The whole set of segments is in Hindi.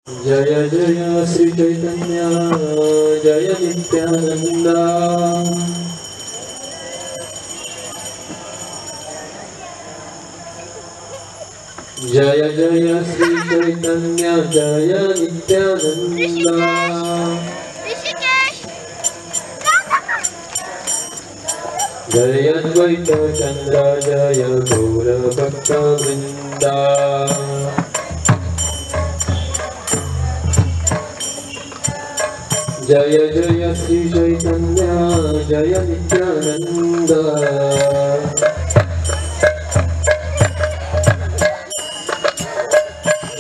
जय जय श्री चैतन्य जय नित्यानंद। जय जय श्री चैतन्य जय नित्यानंद। जय द्वैत चंद्र जय गौर भक्त वृंदा। जय जय श्री चैतन्य जय नित्यानंद।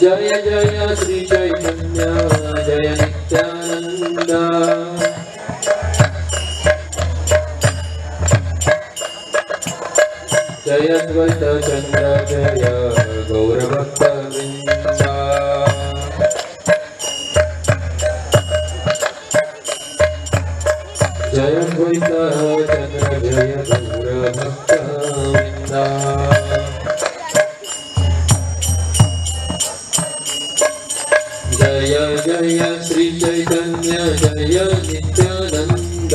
जय जय श्री चैतन्य जय नित्यानंद। जय द्वैत चंद्र जय गौर भक्त वृंदा। जय द्वैत चंद्र जय गौर भक्त वृंदा। जय जय श्री चैतन्य जय नित्यानंद।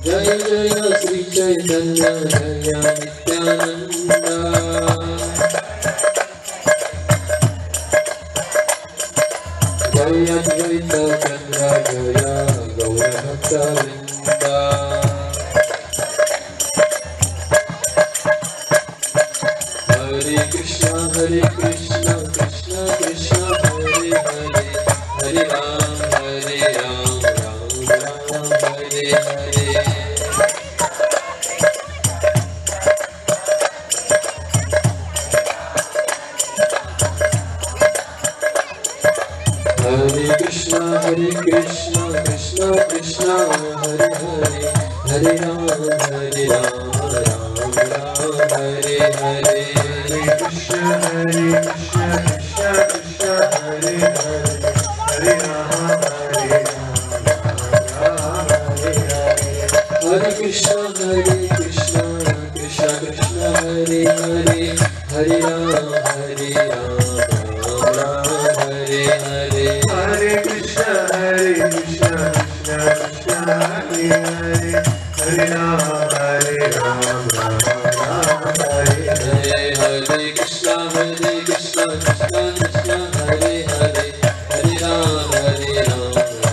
जय जय श्री चैतन्य जय नित्यानंद। जय द्वैत चंद्र जय गौर भक्त वृंदा। हरे कृष्ण कृष्ण कृष्ण हरे हरे, हरे राम राम राम हरे हरे। हरे कृष्ण कृष्ण कृष्ण हरे हरे, हरे राम राम राम हरे हरे। हरे कृष्ण कृष्ण कृष्ण हरे हरे, हरे राम हरे हरे। हरे कृष्ण कृष्ण कृष्ण हरे हरे, हरे राम हरे हरे। हरे कृष्ण कृष्ण कृष्ण हरे हरे, हरे राम हरे हरे। हरे कृष्ण कृष्ण कृष्ण हरे हरे, हरे राम राम हरे हरे। हरे कृष्ण कृष्ण कृष्ण हरे हरे, हरे राम राम हरे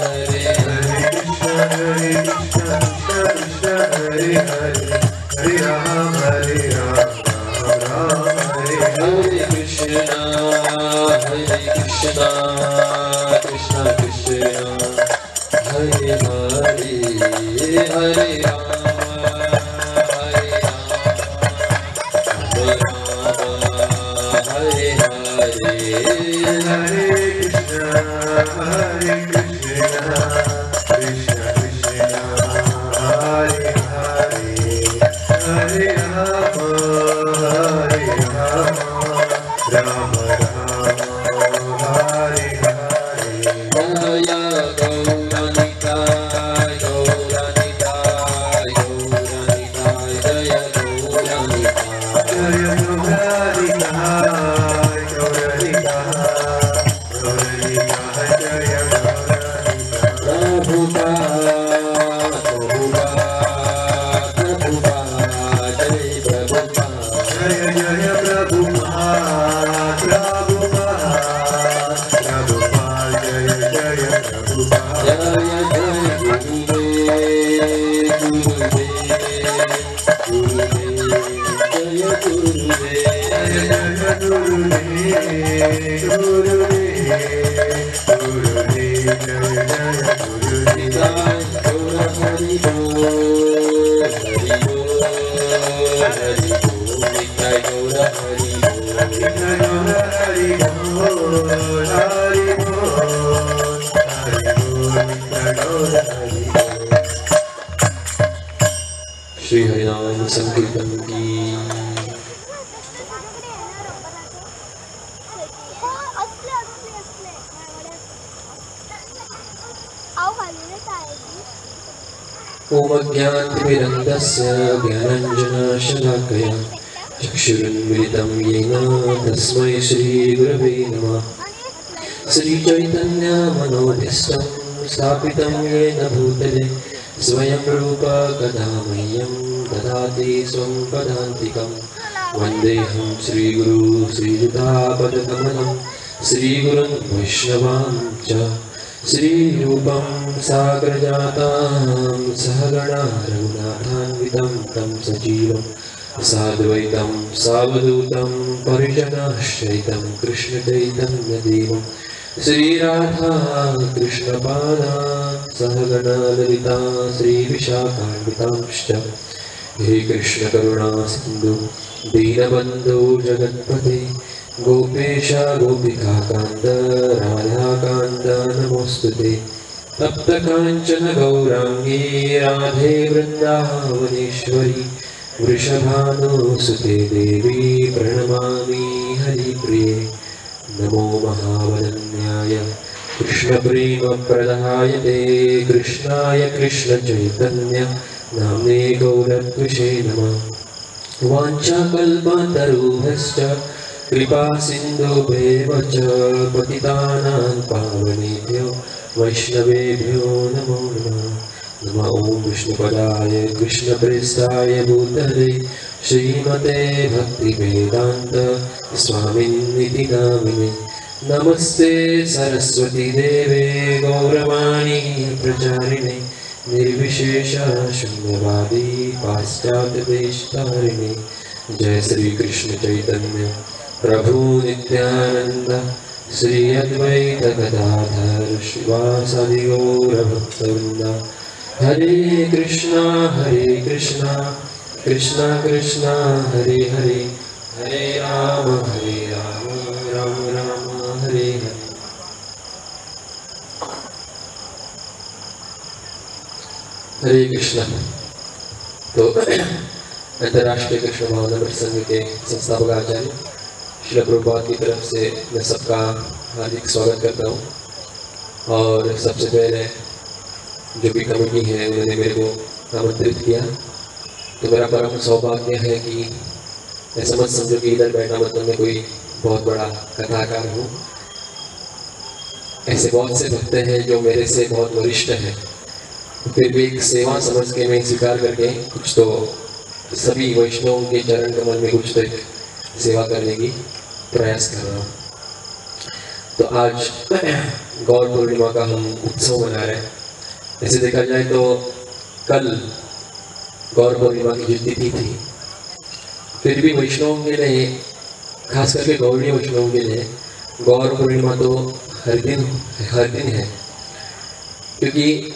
हरे। हरे कृष्ण कृष्ण कृष्ण हरे हरे, हरे राम हरे हरे। हरे कृष्ण कृष्ण कृष्ण हरे हरे, हरे राम राम हरे हरे। जय गौरनिताय गौरनिताय गौरनिताय जय गौरनिताय। जय गौरनिताय गौरनिताय गौरनिताय जय गौरनिताय। प्रभुपाद प्रभुपाद प्रभुपाद जय प्रभुपाद। जय जय प्रभुपाद प्रभुपाद प्रभुपाद जय जय प्रभुपाद। जय जय गुरुदेव गुरुदेव जय गुरुदेव। जय जय गुरुदेव गुरुदेव जय जय गुरुदेव। गौर हरि बोल हरि बोल हरि बोल निताय गौर हरि बोल गौर हरि बोल हरि बोल हरि बोल निताय गौर हरि बोल। श्री हरिनाम संकीर्तन की। ॐ अज्ञानतिमिरन्धस्य ज्ञानाञ्जनशलाकया चक्षुरुन्मिलितं येन तस्मै श्रीगुरवे नमः। श्रीचैतन्यमनोभीष्टं स्थापितं येन भूतले स्वयं रूप कदा मह्यं ददाति स्वं पदान्तिकं। वन्देऽहं श्रीगुरु श्रीयुतापदकमलं श्रीगुरुं वैष्णवां च श्रीरूपं साग्रजातां सहगणा रघुनाथान्वितं तं सजीवं साद्वैतं सावधूतं परिजनश्चैतं कृष्णचैतन्यदेवं श्रीराधा कृष्णपादान् सहगणा ललिता श्रीविशाखान्वितांश्च। हे कृष्ण करुणा सिन्धु दीनबन्धो जगत्पते गोपेश गोपिकान्त राधाकान्त नमोऽस्तुते। तप्तकाञ्चन गौराङ्गी राधे वृन्दावनेश्वरी वृषभानुसुते देवी प्रणमामि हरिप्रिये। नमो महावदन्याय कृष्णप्रेमप्रदायते कृष्णाय कृष्णचैतन्य नाम्ने गौरत्विषे नमः। वाञ्छाकल्पतरुभ्यश्च कृपा सिन्धुभ्येव च पतितानां पावनेभ्यो वैष्णवेभ्यो नमो नमः। नमः ॐ विष्णुपदाय कृष्णप्रेष्ठाय भूतले श्रीमते भक्तिवेदान्त स्वामिन्निति नामिने। नमस्ते सरस्वती देवे गौरवाणी प्रचारिणे निर्विशेष शून्यवादी पाश्चात्यदेशतारिणे। जय श्री कृष्ण चैतन्य प्रभु नित्यानंद श्री अद्वैत गदाधर श्रीवासादि गौरभक्तवृंद। हरे कृष्णा कृष्णा कृष्णा हरे हरे हरे राम राम राम हरे हरे। हरे कृष्णा। तो अंतर्राष्ट्रीय कृष्ण भावना प्रसंग के संस्थापक आचार्य श्रील प्रभुपाद की तरफ से मैं सबका हार्दिक स्वागत करता हूँ। और सबसे पहले जो भी कमेटी है उन्होंने मेरे को आमंत्रित किया, तो मेरा परम सौभाग्य है कि ऐसा मत समझो कि इधर बैठा मतलब मैं कोई बहुत बड़ा कथाकार हूँ। ऐसे बहुत से भक्त हैं जो मेरे से बहुत वरिष्ठ हैं, फिर भी एक सेवा समझ के मैं स्वीकार करके कुछ तो सभी वैष्णवों के चरण कमल में कुछ तो एक सेवा करने की प्रयास कर रहा हूँ। तो आज गौर पूर्णिमा का हम उत्सव मना रहे हैं। ऐसे देखा जाए तो कल गौर पूर्णिमा की जो तिथि थी, फिर भी वैष्णवों के लिए, खास करके गौड़ीय वैष्णवों के लिए गौर पूर्णिमा तो हर दिन है, क्योंकि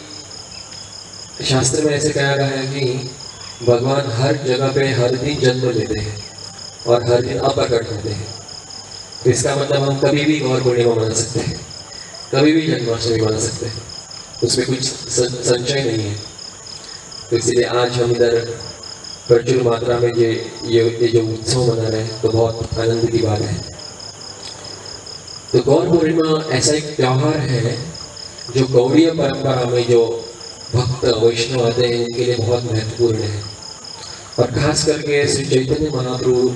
शास्त्र में ऐसे कहा गया है कि भगवान हर जगह पे हर दिन जन्म लेते हैं और हर दिन अप्रकट होते हैं। तो इसका मतलब हम कभी भी गौर पूर्णिमा मना सकते हैं, कभी भी जन्माष्टमी मना सकते हैं, उसमें कुछ संशय नहीं है। तो इसलिए आज हम इधर प्रचुर मात्रा में ये जो उत्सव मना रहे हैं तो बहुत आनंद की बात है। तो गौर पूर्णिमा ऐसा एक त्यौहार है जो गौड़ीय परंपरा में जो भक्त वैष्णव आते हैं इनके लिए बहुत महत्वपूर्ण है। और खास करके श्री चैतन्य महाप्रभु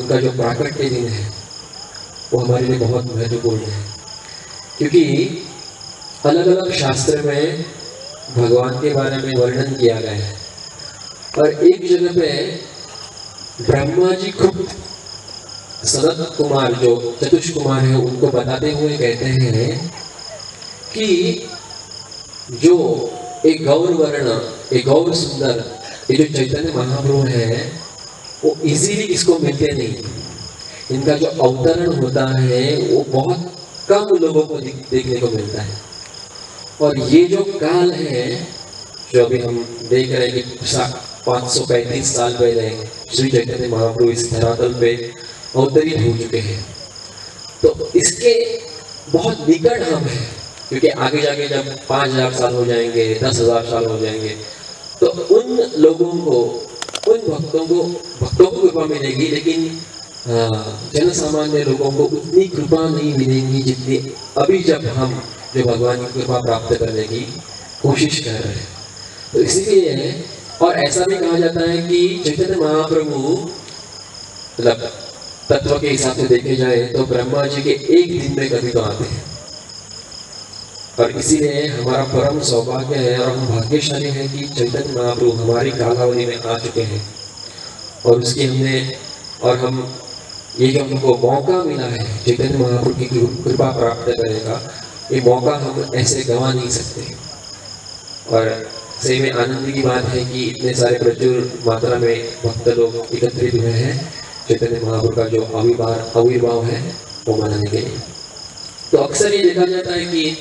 उनका जो प्राकट्य दिन है वो हमारे लिए बहुत महत्वपूर्ण है, क्योंकि अलग अलग शास्त्र में भगवान के बारे में वर्णन किया गया है। और एक जगह पे ब्रह्मा जी खुद सनत कुमार जो चतुष कुमार है उनको बताते हुए कहते हैं कि जो एक गौर वर्ण, एक गौर सुंदर, ये जो चैतन्य महाप्रभु है वो इजीली किसको मिलते नहीं। इनका जो अवतरण होता है वो बहुत कम लोगों को देखने को मिलता है। और ये जो काल है जो अभी हम देख रहे हैं कि 535 साल पहले श्री चैतन्य महाप्रभु इस धरातल पे अवतरित हो चुके हैं, तो इसके बहुत निकट हम हैं, क्योंकि आगे जाके जब 5000 साल हो जाएंगे, 10,000 साल हो जाएंगे, तो उन लोगों को, उन भक्तों को कृपा मिलेगी, लेकिन जन सामान्य लोगों को उतनी कृपा नहीं मिलेगी जितनी अभी जब हम जो भगवान की कृपा प्राप्त करने की कोशिश कर रहे हैं। तो इसीलिए और ऐसा भी कहा जाता है कि चैतन्य महाप्रभु मतलब तत्व के हिसाब से देखे जाए तो ब्रह्मा जी के एक दिन में कभी तो आते हैं, और इसीलिए हमारा परम सौभाग्य है और हम भाग्यशाली हैं कि चैतन्य महाप्रभु हमारी कालावधि में आ चुके हैं, और उसकी हम ये जो हमको मौका मिला है चैतन्य महाप्रभु की कृपा प्राप्त करने का, ये मौका हम ऐसे गंवा नहीं सकते। और सही में आनंद की बात है कि इतने सारे प्रचुर मात्रा में भक्त लोग एकत्रित हुए हैं चैतन्य महाप्रभु का जो आविर्भाव है वो मनाने के लिए। तो अक्सर ये देखा जाता है कि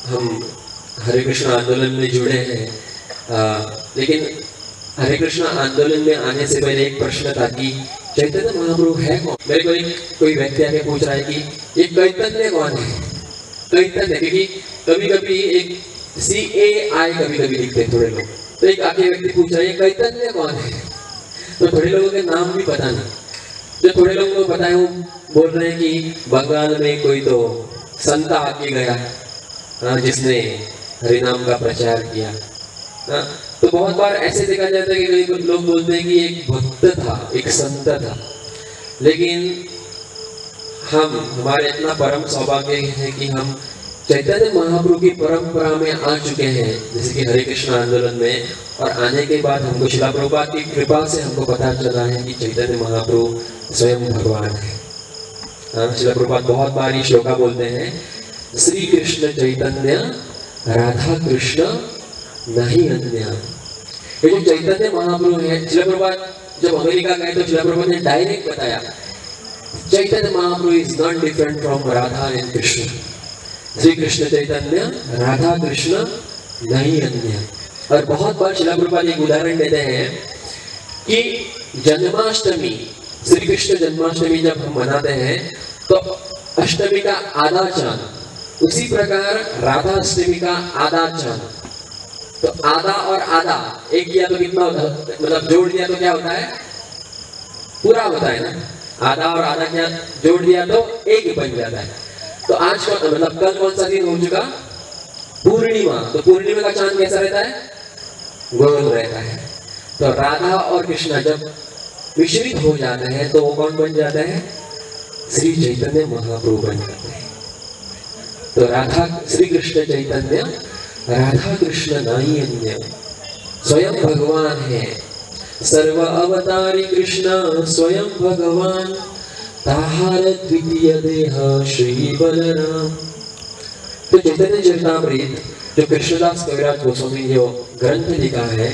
हम हरे कृष्ण आंदोलन में जुड़े हैं, लेकिन हरे कृष्ण आंदोलन में आने से पहले एक प्रश्न था कि चैतन्य महाप्रभु है कौन। मेरे को कोई व्यक्ति आके पूछ रहा है कि ये चैतन्य कौन है। चैतन्य क्योंकि कभी कभी एक CAI कभी कभी लिखते हैं थोड़े लोग, तो एक आके व्यक्ति पूछ रहा है ये चैतन्य कौन है, तो थोड़े लोगों के नाम भी पता नहीं। जो थोड़े लोगों को पता है वो बोल रहे हैं कि बंगाल में कोई तो संत आके गया जिसने हरिनाम का प्रचार किया। तो बहुत बार ऐसे देखा जाता है कि कई लोग बोलते हैं कि एक भक्त था, एक संत था, लेकिन हमारे इतना परम सौभाग्य है कि हम चैतन्य महाप्रभु की परंपरा में आ चुके हैं, जैसे कि हरे कृष्ण आंदोलन में, और आने के बाद हमको श्रील प्रभुपाद की कृपा से हमको पता चला है कि चैतन्य महाप्रभु स्वयं भगवान है। श्रील प्रभुपाद बहुत बार ये श्लोका बोलते हैं, श्री कृष्ण चैतन्य राधा कृष्ण नहीं अन्य। ये जो चैतन्य महाप्रभु है, श्रील प्रभुपाद जब अमेरिका गए तो श्रील प्रभुपाद ने डायरेक्ट बताया Chaitanya Mahaprabhu is not different from Radha and Krishna. Shri Krishna Chaitanya Radha Krishna नहीं अन्य। और बहुत बार श्रील प्रभुपाद एक उदाहरण देते हैं कि जन्माष्टमी, श्री कृष्ण जन्माष्टमी जब हम मनाते हैं तो अष्टमी का आधा चांद, उसी प्रकार राधा अष्टमी का आधा चांद। तो आधा और आधा एक किया तो कितना होता है, मतलब जोड़ दिया तो क्या होता है, पूरा होता है ना। आधा और आधा क्या जोड़ दिया तो एक ही बन जाता है। तो आज का मतलब कल कौन सा दिन हो चुका, पूर्णिमा। तो पूर्णिमा का चांद कैसा रहता है, गोल रहता है। तो राधा और कृष्ण जब मिश्रित हो जाते हैं तो वो कौन बन जाता है, श्री चैतन्य महाप्रभु बन जाते हैं। तो राधा श्री कृष्ण चैतन्य राधा कृष्ण नहीं अन्य, स्वयं भगवान है। सर्व अवतारी कृष्ण स्वयं भगवान, ताहार द्वितीय देह श्री बलराम। तो चैतन्य चरितामृत जो कृष्णदास कविराज गोस्वामी जो ग्रंथ लिखा है,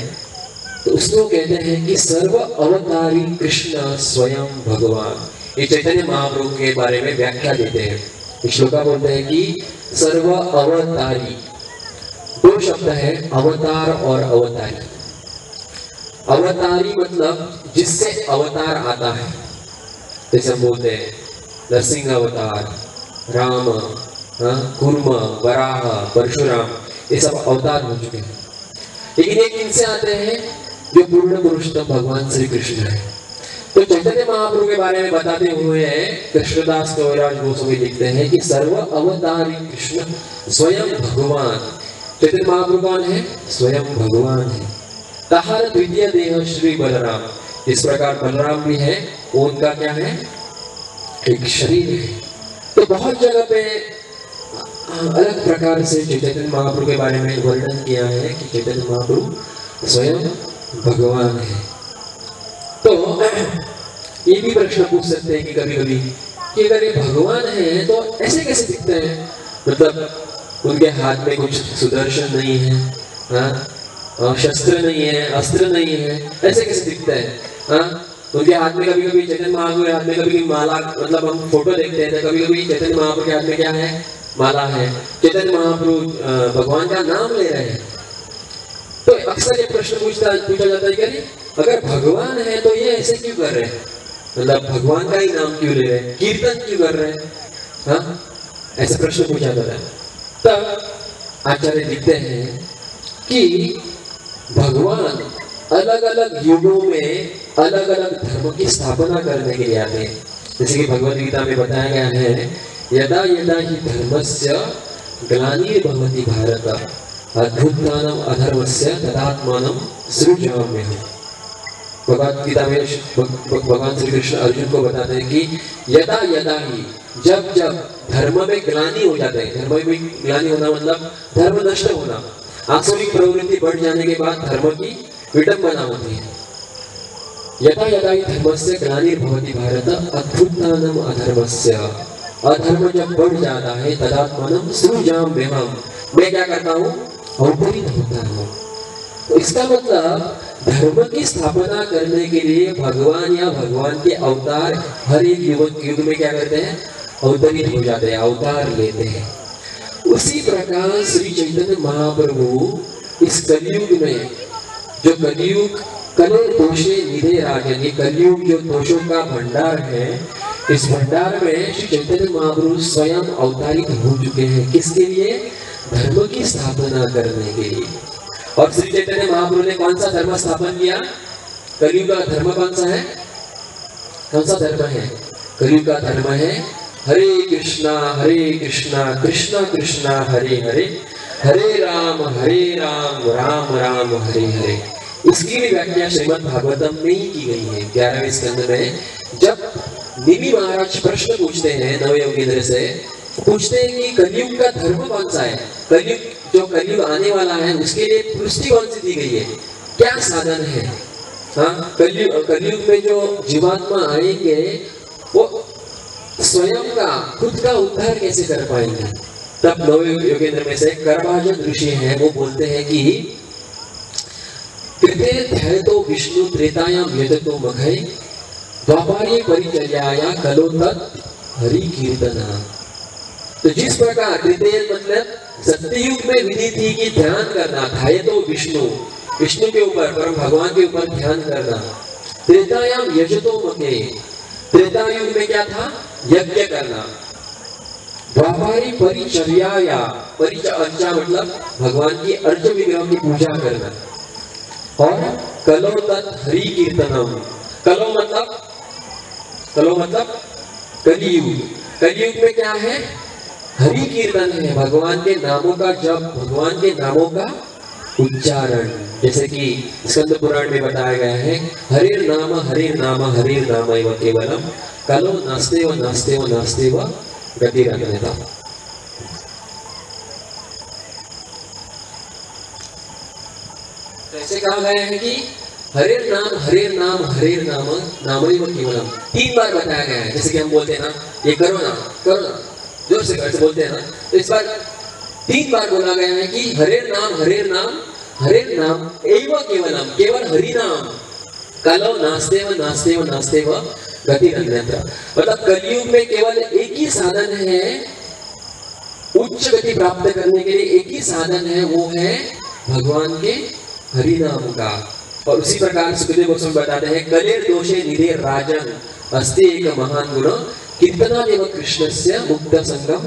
तो उसमें वो कहते हैं कि सर्व अवतारी कृष्ण स्वयं भगवान। ये चैतन्य महाप्रभु के बारे में व्याख्या देते हैं। श्लोका बोलते हैं कि सर्व अवतारी, दो शब्द है अवतार और अवतारी। अवतारी मतलब जिससे अवतार आता है, जैसे हम बोलते हैं नरसिंह अवतार, राम, कूर्म, वराह, परशुराम, ये सब अवतार हो चुके हैं। लेकिन एक इनसे आते हैं जो पूर्ण पुरुषोत्तम भगवान श्री कृष्ण है। तो चैतन्य महाप्रभु के बारे में बताते हुए कृष्णदास कविराज गोस्वामी लिखते हैं कि सर्व अवतारी कृष्ण स्वयं भगवान। चैतन्य महाप्रभु कौन है, स्वयं भगवान है। ताहार द्वितीय देह श्री बलराम, इस प्रकार बलराम भी है, उनका क्या है, एक शरीर है। तो बहुत जगह पे अलग प्रकार से चैतन्य महाप्रभु के बारे में वर्णन किया है कि चैतन्य महाप्रभु स्वयं भगवान है। तो ये भी प्रश्न पूछ सकते हैं कि कभी कभी कि अगर ये भगवान है तो ऐसे कैसे दिखते हैं, मतलब उनके हाथ में कुछ सुदर्शन नहीं है, शस्त्र नहीं है, अस्त्र नहीं है, ऐसे कैसे दिखता है। उनके हाथ में कभी कभी चैतन्य महाप्रभु के हाथ में कभी माला, मतलब हम फोटो देखते हैं तो कभी कभी चैतन्य महाप्रभु के हाथ में क्या है, माला है। चैतन्य महाप्रभु भगवान का नाम ले रहे हैं। तो अक्सर ये प्रश्न पूछा जाता है कि अगर भगवान है तो ये ऐसे क्यों कर रहे हैं, मतलब भगवान का ही नाम क्यों ले रहे हैं, कीर्तन क्यों कर रहे हैं, ऐसा प्रश्न पूछा जाता है। तब आचार्य लिखते हैं कि भगवान अलग अलग युगों में अलग अलग धर्म की स्थापना करने के लिए आते हैं। जैसे कि भगवद गीता में बताया गया है, यदा यदा ही धर्मस्य ग्लानिर्भवति भारत अद्भुतानाम अधर्मस्य तदात्मानं सृजाम्यहम्। भगवद गीता में भगवान श्री कृष्ण अर्जुन को बताते हैं कि यदा यदा ही, जब जब धर्म में ग्लानि हो जाता है, धर्म में ग्लानि होना मतलब धर्म नष्ट होना, आसुरिक प्रवृत्ति बढ़ जाने के बाद धर्म की विडंबना होती है। यदा यदा ही धर्मस्य ग्लानिर्भवति भारत अद्भुतानाम अधर्मस्य, अधर्म जब बढ़ जाता है तदात्मानं सृजाम्यहम्, मैं क्या करता हूँ, अवतरित होता हूँ। तो इसका मतलब धर्म की स्थापना करने के लिए भगवान या भगवान के अवतार हर एक युग में क्या करते हैं, अवतरित हो जाते हैं, अवतार लेते हैं। उसी प्रकार श्री चैतन्य महाप्रभु इस कलयुग में, जो कलयुग कले दोषे निधे राजन, ये कलयुग जो दोषों का भंडार है, इस भंडार में श्री चैतन्य महाप्रभु स्वयं अवतारित हो चुके हैं। किसके लिए, धर्म की स्थापना करने के लिए। और श्री चैतन्य महाप्रभु ने कौन सा धर्म स्थापन किया, कलयुग का धर्म कौन सा है, कौन सा धर्म है, कलयुग का धर्म है हरे कृष्णा कृष्णा कृष्णा हरे हरे, हरे राम राम राम हरे हरे। इसकी भी व्याख्या श्रीमद् भागवतम में ही की गई है 11वें स्कंद में। जब निमि महाराज प्रश्न पूछते हैं नवयोगेंद्र से, पूछते हैं कि कलयुग का धर्म कौन सा है, कलयुग जो कलयुग आने वाला है उसके लिए पुष्टि कौन सी दी गई है, क्या साधन है। हाँ, कलयुग में जो जीवात्मा आएंगे वो स्वयं का खुद का उद्धार कैसे कर पाएंगे। तब नवयोगेंद्र में से करभाजन ऋषि हैं, वो बोलते हैं कि कृते ध्यायतो विष्णु त्रेतायाम यजतो मघै द्वापारे परिचर्याया कलो तत् हरि कीर्तना। तो जिस प्रकार कृतेय मतलब सत्ययुग में विधि थी कि ध्यान करना, ध्यायतो विष्णु के ऊपर, परम भगवान के ऊपर ध्यान करना। त्रेतायाम यजतो मघै, त्रेता युग में क्या था, यज्ञ करना। द्वापारी परिचर्याया, परिचर्या मतलब भगवान की अर्च विग्रह की पूजा करना। और कलो तत् हरि कीर्तनम, कलो मतलब कलियुग, कलियुग में क्या है, हरि कीर्तन है, भगवान के नामों का जप, भगवान के नामों का उच्चारण। जैसे कि स्कंद पुराण में बताया गया है, हरिर नाम एव केवलम कलो नास्तेव गतिरन्यथा। ऐसे कहा गया है कि हरिर नाम नामैव केवलम 3 बार बताया गया है। जैसे कि हम बोलते हैं ना, ये करो ना जोर से कर बोलते हैं ना, तो इस बार 3 बार बोला गया है कि हरिर नाम एव केवलम, केवल हरि नाम, कलो नास्तेव गतिरन्यथा। मतलब कलयुग में केवल एक ही साधन है उच्च गति प्राप्त करने के लिए, एक ही साधन है, वो है भगवान के हरि नाम का। और उसी प्रकार सुखदेव गोस्वामी बताते हैं, कलेर दोषे निधे राजन अस्ति एक महान गुण कीर्तना देव कृष्णस्य मुक्त संगम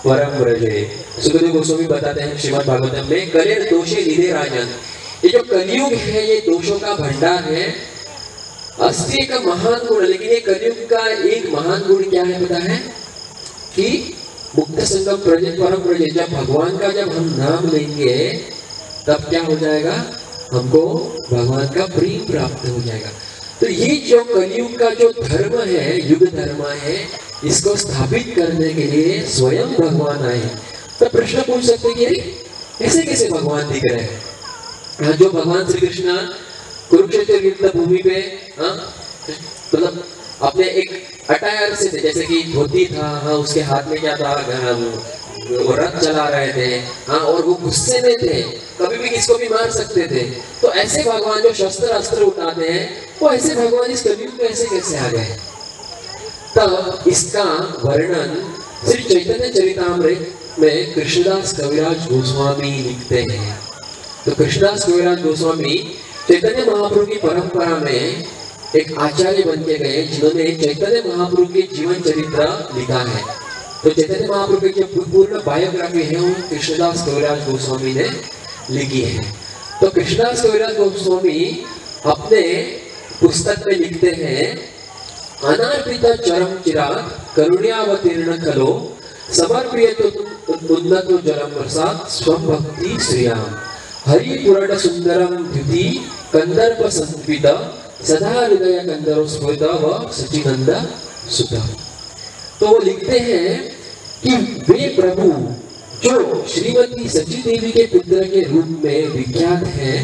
परम व्रजे। सुखदेव गोस्वामी बताते हैं श्रीमद् भागवतम में, कलेर दोषे निधे राजन, ये जो कलयुग है ये दोषों का भंडार है। अस्ति एक महान गुण, लेकिन ये कलयुग का एक महान गुण क्या है पता है, कि मुक्त संगम परम व्रजे। जब भगवान का जब हम नाम लेंगे तब क्या हो जाएगा, हमको भगवान का प्रेम प्राप्त हो जाएगा। तो ये जो कलयुग का जो धर्म है, युग धर्म है, इसको स्थापित करने के लिए स्वयं भगवान आए। तो प्रश्न पूछ सकते हैं कि ऐसे कैसे भगवान दिख रहे हैं। जो भगवान श्री कृष्ण कुरुक्षेत्र युद्ध भूमि पे मतलब अपने एक अटायर से थे, जैसे कि धोती था, हाँ उसके हाथ में क्या था, वो रथ चला रहे थे, हाँ और वो गुस्से में थे, कभी भी किसको भी मार सकते थे। तो ऐसे भगवान जो शस्त्र अस्त्र उठाते हैं, वो ऐसे भगवान इस कलयुग में ऐसे कैसे आ गए। तब इसका वर्णन श्री चैतन्य चरितामृत में कृष्णदास कविराज गोस्वामी लिखते हैं। तो कृष्णदास कविराज गोस्वामी चैतन्य महाप्रभु की परंपरा में एक आचार्य बन के गए, जिन्होंने चैतन्य महाप्रभु के जीवन चरित्र लिखा है। तो चैतन्य महाप्रभु की जो पूर्ण बायोग्राफी है वो कृष्णदास कविराज गोस्वामी ने लिखी है। तो कृष्णदास कविराज गोस्वामी अपने पुस्तक में लिखते हैं, अनार्पित चरम चिराग करुण्यावतीर्ण खलो समर्पयतु उन्नतो जलम प्रसाद स्वम भक्ति श्रियाम हरि पुराण सुंदरम द्युति कंदर्प संपिता सदा हृदय कंदरो स्फुरिता व सचिनंद सुता। तो वो लिखते हैं कि वे प्रभु जो श्रीमती सची देवी के पुत्र के रूप में विख्यात हैं,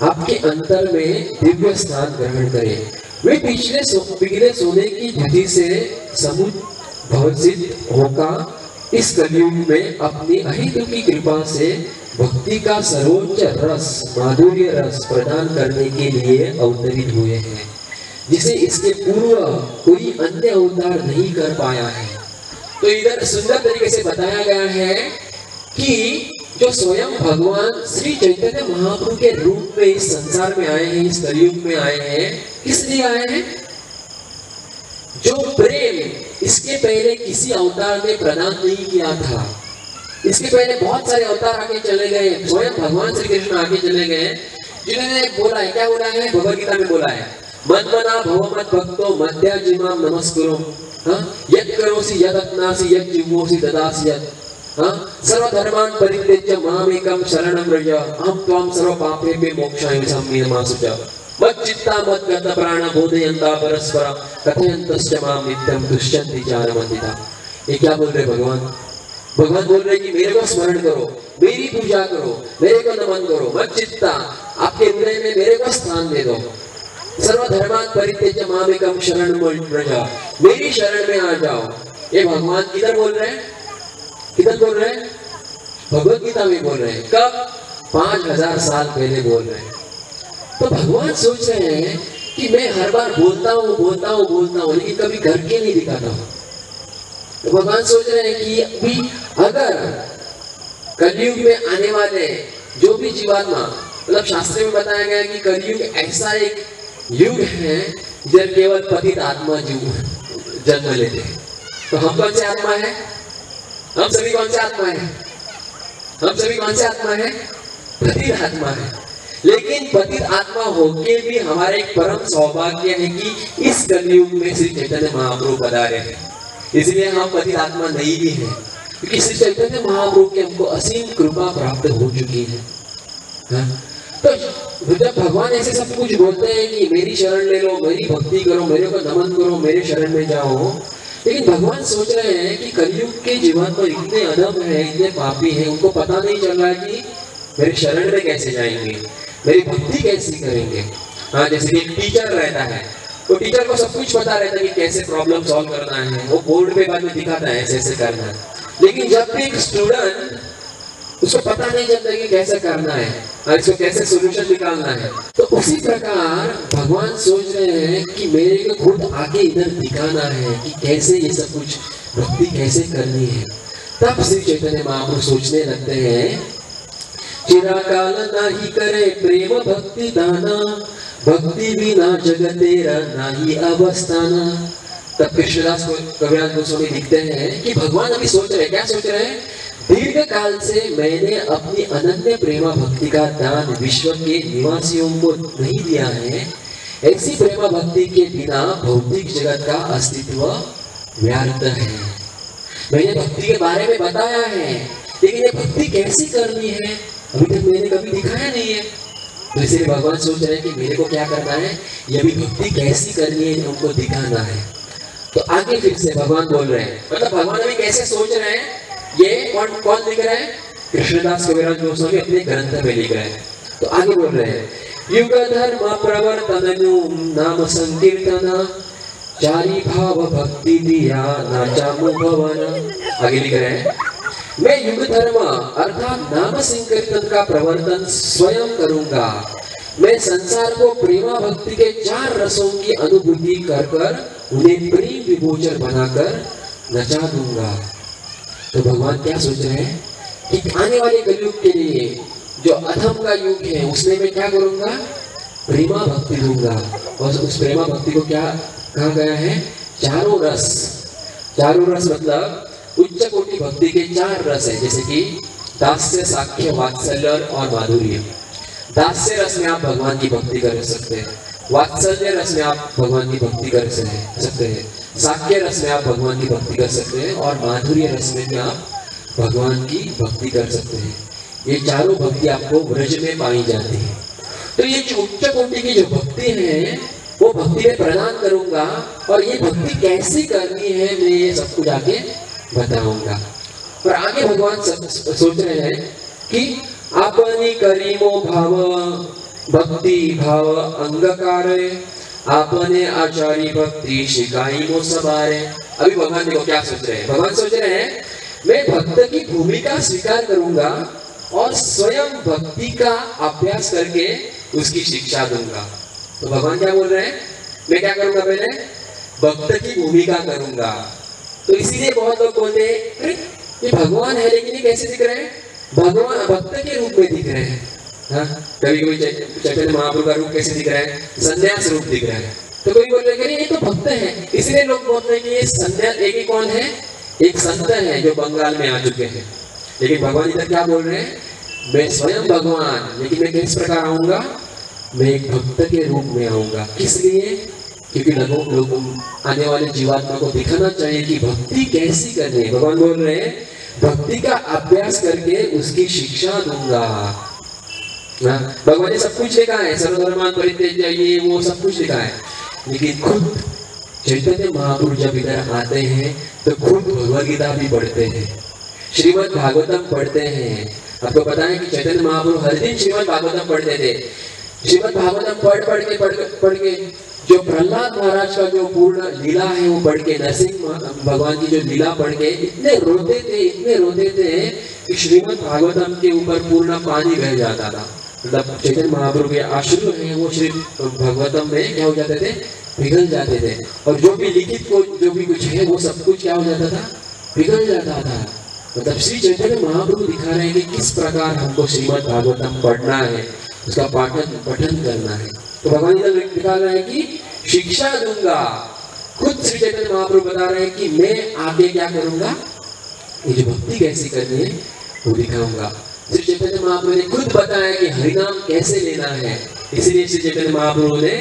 आपके अंतर में दिव्य स्थान ग्रहण करें। वे पिघले सोने की धुति से समुद्भवित होकर इस कलयुग में अपनी अहितुकी कृपा से भक्ति का सर्वोच्च रस माधुर्य रस प्रदान करने के लिए अवतरित हुए हैं, जिसे इसके पूर्व कोई अन्य अवतार नहीं कर पाया है। तो इधर सुंदर तरीके से बताया गया है कि जो स्वयं भगवान श्री चैतन्य महाप्रभु के रूप में इस संसार में आए हैं, इस कलयुग में आए हैं, किस लिए आए हैं? जो प्रेम इसके पहले किसी अवतार ने प्रदान नहीं किया था। इसके पहले बहुत सारे अवतार आके चले गए, स्वयं भगवान श्री कृष्ण आके चले गए, जिन्होंने बोला है, क्या बोला है? भगवद गीता में बोला है, मन्मना भवमत भक्तो मध्याजिमाम नमस्कुरु यत् करोसि यत् अप्नासि यत् जीवोसि ददासि यत् सर्वधर्मान् परित्यज्य मामेकं शरणं व्रज अहं त्वां सर्वपापेभ्यो मोक्षाय शम्यमासुच मच्चित्ता मद्गत प्राण बोधयन्ता परस्परं कथयन्तश्च मां नित्यं तुष्यन्ति चारमन्दिता। ये क्या बोल रहे भगवान? भगवान बोल रहे कि मेरे को स्मरण करो, मेरी पूजा करो, मेरे को नमन करो, मच्चित्ता आपके हृदय में मेरे को स्थान दे दो, सर्वधर्मान् परित्यज्य मामेकं शरणं व्रज, मेरी शरण में आ जाओ। ये भगवान किधर बोल रहे हैं? किधर बोल रहे हैं? भगवद गीता में बोल रहे हैं। कब? 5000 साल पहले बोल रहे हैं। तो भगवान सोच रहे हैं कि मैं हर बार बोलता हूँ, लेकिन कभी करके नहीं दिखाता हूँ। तो भगवान सोच रहे हैं कि अभी अगर कलयुग में आने वाले जो भी जीवात्मा, मतलब शास्त्र में बताया गया कि कलयुग ऐसा एक युग है जब केवल पतित आत्मा जीव जन्म लेते हैं। तो हम कौन से आत्मा है? हम सभी कौन से आत्मा है? हम सभी कौन से आत्मा है? पतित आत्मा है। लेकिन पतित आत्मा होके भी हमारा एक परम सौभाग्य है कि इस कलयुग में श्री चैतन्य महाप्रभु पधारे हैं। इसलिए हम पतित आत्मा नहीं भी हैं, क्योंकि श्री चैतन्य महाप्रभु की हमको असीम कृपा प्राप्त हो चुकी है। तो जब भगवान ऐसे सब कुछ बोलते हैं कि मेरी शरण ले लो, मेरी भक्ति करो, मेरे को नमन करो, मेरे शरण में जाओ, लेकिन भगवान सोच रहे हैं कि कलयुग के जीवन तो इतने अधम है, इतने पापी हैं, उनको पता नहीं चल रहा है कि मेरे शरण में कैसे जाएंगे, मेरी भक्ति कैसे करेंगे। हाँ, जैसे कि एक टीचर रहता है, तो टीचर को सब कुछ पता रहता है कि कैसे प्रॉब्लम सॉल्व करना है, वो बोर्ड पे बाद में दिखाता है ऐसे ऐसे करना है। लेकिन जब भी एक स्टूडेंट, उसको पता नहीं चलता कि कैसे करना है और इसको कैसे सोल्यूशन निकालना है। तो उसी प्रकार भगवान सोच रहे हैं कि मेरे को खुद आगे इधर दिखाना है कि कैसे ये सब कुछ भक्ति कैसे करनी है। तब श्री चैतन्य महाप्रभु सोचने लगते हैं, चिरकाल नाही करे प्रेम भक्ति दाना, भक्ति बिना जगतेरा नाही अवस्थाना। तब कृष्णदास कविराज गोस्वामी लिखते हैं कि भगवान अभी सोच रहे हैं, क्या सोच रहे हैं? दीर्घ काल से मैंने अपनी अनन्य प्रेमा भक्ति का दान विश्व के निवासियों को नहीं दिया है। ऐसी प्रेमा भक्ति के बिना भौतिक जगत का अस्तित्व व्यर्थ है। मैंने भक्ति के बारे में बताया है, लेकिन ये भक्ति कैसी करनी है अभी तक मैंने कभी दिखाया नहीं है। तो इसलिए भगवान सोच रहे हैं कि मेरे को क्या करना है, ये भी भक्ति कैसी करनी है उनको दिखाना है। तो आगे फिर से भगवान बोल रहे हैं, मतलब भगवान अभी कैसे सोच रहे हैं, ये कौन लिख रहे हैं? कृष्णदास कविराज गोस्वामी अपने ग्रंथ में लिख रहे हैं। तो आगे बोल रहे हैं, युग धर्म प्रवर्तनु नाम संकीर्तन चारी भाव भक्ति दिया नाचामु भवन। आगे लिख रहे हैं, मैं युग धर्म अर्थात नाम संकीर्तन का प्रवर्तन स्वयं करूंगा। मैं संसार को प्रेमा भक्ति के 4 रसों की अनुभूति कर कर उन्हें प्रेम विभोचर बनाकर नचा दूंगा। तो भगवान क्या सोच रहे हैं कि आने वाले कलयुग के लिए जो अधम का युग है उसमें मैं क्या करूंगा? प्रेमा भक्ति दूंगा। और उस प्रेमा भक्ति को क्या कहा गया है? 4 रस। 4 रस मतलब उच्च कोटि भक्ति के 4 रस है, जैसे कि दास्य, साख्य, वात्सल्य और माधुर्य। दास्य रस में आप भगवान की भक्ति कर सकते हैं, वात्सल्य रस में आप भगवान की भक्ति कर सकते हैं, साक्ष्य रस में आप भगवान की भक्ति कर सकते हैं और माधुर्य रस में भी आप भगवान की भक्ति कर सकते हैं। ये चारों भक्ति आपको व्रज में पाई जाती है। तो ये जो उच्च कोटि की जो भक्ति है वो भक्ति में प्रदान करूंगा, और ये भक्ति कैसे करनी है मैं ये सब कुछ आगे बताऊंगा। और आगे भगवान सोच रहे हैं कि आपनी करीमो भाव भक्ति भाव अंगकार, आपने आचार्य भक्ति शिकाई मो सवारे। अभी भगवान देखो क्या सोच रहे हैं। भगवान सोच रहे हैं मैं भक्त की भूमिका स्वीकार करूंगा और स्वयं भक्ति का अभ्यास करके उसकी शिक्षा दूंगा। तो भगवान क्या बोल रहे हैं, मैं क्या करूंगा, पहले भक्त की भूमिका करूंगा। तो इसीलिए बहुत लोग बोलते हैं अरे ये भगवान है लेकिन ये कैसे दिख रहे हैं, भगवान भक्त के रूप में दिख रहे हैं। हाँ, कभी कोई चैतन्य महाप्रभु का रूप कैसे दिख रहा है, संन्यास रूप दिख रहा है। तो कोई बोल रहे हैं ये तो भक्त है, इसलिए लोग बोलते हैं कि ये संन्यास एक ही कौन है, एक संत है जो बंगाल में आ चुके हैं। लेकिन भगवान इधर क्या बोल रहे हैं, मैं स्वयं भगवान, लेकिन मैं किस प्रकार आऊंगा, मैं एक भक्त के रूप में आऊंगा। किस लिए, क्योंकि लोगों आने वाले जीवात्मा को दिखाना चाहिए कि भक्ति कैसी करनी है। भगवान बोल रहे हैं भक्ति का अभ्यास करके उसकी शिक्षा दूंगा। भगवान ने सब कुछ लिखा है, सर्वधर्मान परित्यज्य ये वो सब कुछ लिखा है, लेकिन खुद चैतन्य महाप्रभु जब इधर आते हैं तो खुद भगवद गीता भी पढ़ते हैं, श्रीमद् भागवतम पढ़ते हैं। आपको पता है कि चैतन्य महाप्रभु हर दिन श्रीमद् भागवतम पढ़ते थे। श्रीमद् भागवतम पढ़ के जो प्रहलाद महाराज का जो पूर्ण लीला है वो पढ़ के, नरसिंह भगवान की जो लीला पढ़ के इतने रोते थे कि श्रीमद् भागवतम के ऊपर पूर्ण पानी बह जाता था। मतलब चैतन्य महाप्रभु के अश्रु हैं वो श्री भागवतम में क्या हो जाते थे, पिघल जाते थे। और जो भी लिखित को जो भी कुछ है वो सब कुछ क्या हो जाता था, पिघल जाता था। मतलब श्री चैतन्य महाप्रभु दिखा रहे हैं कि किस प्रकार हमको श्रीमद् भागवतम पढ़ना है, उसका पठन करना है। तो भगवान इधर दिखा रहे हैं कि शिक्षा दूंगा। खुद श्री चैतन्य महाप्रभु बता रहे हैं कि मैं आगे क्या करूंगा, ये जो भक्ति कैसी करनी है वो दिखाऊंगा। श्री चैतन्य महाप्रभु ने खुद बताया कि हरिनाम कैसे लेना है, इसलिए श्री चैतन्य महाप्रभु ने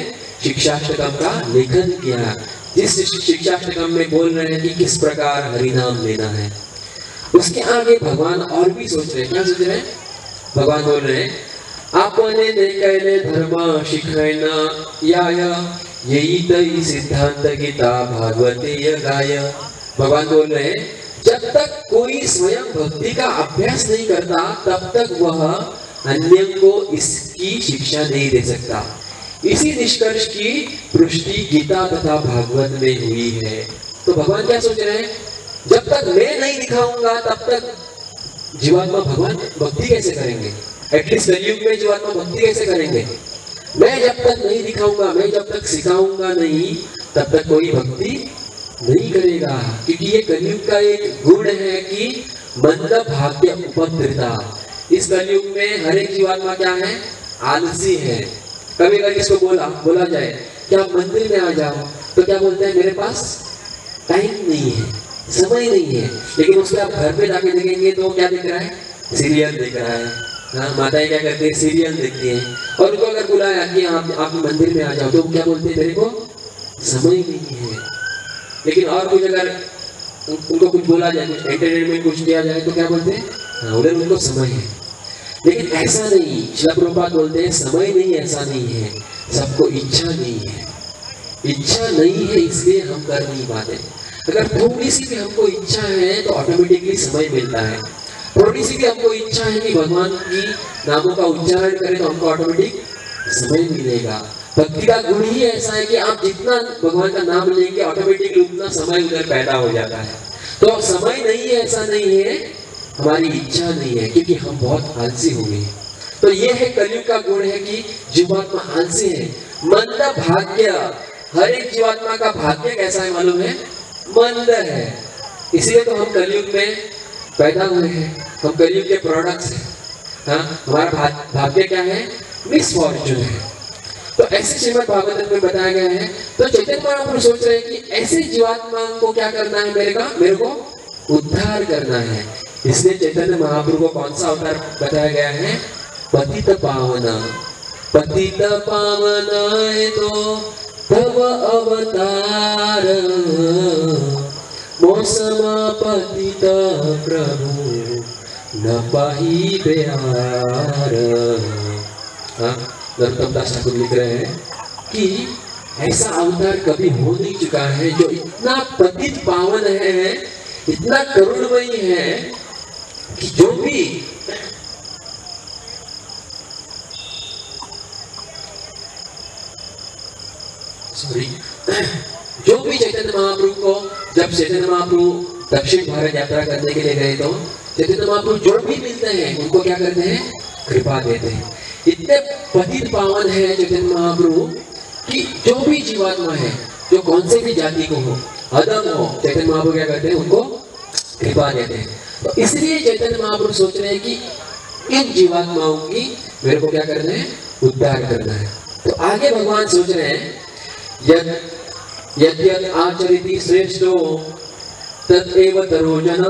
शिक्षाष्टकम का लेखन किया। जिस शिक्षाष्टकम में बोल रहे हैं कि किस प्रकार हरिनाम लेना है। उसके आगे भगवान और भी सोच रहे हैं, क्या सोच रहे हैं, भगवान बोल रहे हैं आपने देखले धर्म शिखैना याय यही तई सिद्धांत गीता भागवते गाय। भगवान बोल रहे हैं जब तक कोई स्वयं भक्ति का अभ्यास नहीं करता तब तक वह अन्य को इसकी शिक्षा नहीं दे सकता। इसी निष्कर्ष की पुष्टि गीता तथा भागवत में हुई है। तो भगवान क्या सोच रहे हैं, जब तक मैं नहीं दिखाऊंगा तब तक जीवात्मा भगवान भक्ति कैसे करेंगे, एटलीस्ट कलयुग में जीवात्मा भक्ति कैसे करेंगे। मैं जब तक नहीं दिखाऊंगा, मैं जब तक सिखाऊंगा नहीं, तब तक कोई भक्ति नहीं करेगा। क्योंकि ये कलयुग का एक गुण है कि मंद भाग्य उपद्रता। इस कलयुग में हर एक जीवात्मा क्या है, आलसी है। कभी कभी इसको बोला जाए कि आप मंदिर में आ जाओ तो क्या बोलते हैं, मेरे पास टाइम नहीं है, समय नहीं है। लेकिन उसके आप घर पे जाके देखेंगे तो क्या दिख रहा है, सीरियल दिख रहा है। हाँ, माताएं क्या करती है, सीरियल देखती हैं। और उनको अगर बुलाया कि आप मंदिर में आ जाओ तो क्या बोलते हैं, मेरे को समय नहीं है। लेकिन और कुछ अगर उनको कुछ बोला जाए, कुछ एंटरटेनमेंट कुछ किया जाए तो क्या बोलते हैं, हाँ उधर उनको समय है। लेकिन ऐसा नहीं, श्रील प्रभुपाद बोलते हैं समय नहीं, ऐसा नहीं है, सबको इच्छा नहीं है। इच्छा नहीं है इसलिए हम कर नहीं पाते। अगर थोड़ी सी भी हमको इच्छा है तो ऑटोमेटिकली समय मिलता है। थोड़ी सी भी हमको इच्छा है कि भगवान की नामों का उच्चारण करें तो हमको ऑटोमेटिक समय मिलेगा। भक्ति का गुण ही ऐसा है कि आप जितना भगवान का नाम लेंगे ऑटोमेटिकली उतना समय उधर पैदा हो जाता है। तो समय नहीं है ऐसा नहीं है, हमारी इच्छा नहीं है, क्योंकि हम बहुत आलसी हो गए। तो ये है कलयुग का गुण है कि जीवात्मा आलसी है। मंद भाग्य, हर एक जीवात्मा का भाग्य कैसा है मालूम है, मंद है। इसलिए तो हम कलयुग में पैदा हुए हैं, हम कलयुग के प्रोडक्ट्स हैं। हाँ, हमारा भाग्य क्या है, मिसफॉर्चून है। तो ऐसे श्रीमद् भागवत में बताया गया है। तो चैतन्य महाप्रभु सोच रहे हैं कि ऐसे जीवात्मा को क्या करना है, मेरे को उद्धार करना है। इसलिए चैतन्य महाप्रभु को कौन सा अवतार बताया गया है, पतित पावन। पतित पावन तो तव अवतार मौसमा पतित प्रभु न पाही प्यार। हाँ, नरोत्तम दास ठाकुर लिख रहे हैं कि ऐसा अवतार कभी हो नहीं चुका है जो इतना पतित पावन है, इतना करुणमयी है कि जो भी चैतन्य महाप्रभु को, जब चैतन्य महाप्रभु दक्षिण भारत यात्रा करने के लिए गए तो चैतन्य महाप्रभु जो भी मिलते हैं उनको क्या करते हैं, कृपा देते हैं। इतने पतित पावन है चैतन्य महाप्रभु कि जो भी जीवात्मा है, जो कौन से भी जाति को हो, अदम हो, चैतन्य महाप्रभु क्या करते हैं, उनको कृपा देते हैं। तो इसलिए चैतन्य महाप्रभु सोच रहे हैं कि इन जीवात्माओं की मेरे को क्या करना है, उद्धार करना है। तो आगे भगवान सोच रहे हैं यद्यद् आचरिति श्रेष्ठो तदेव तरोजन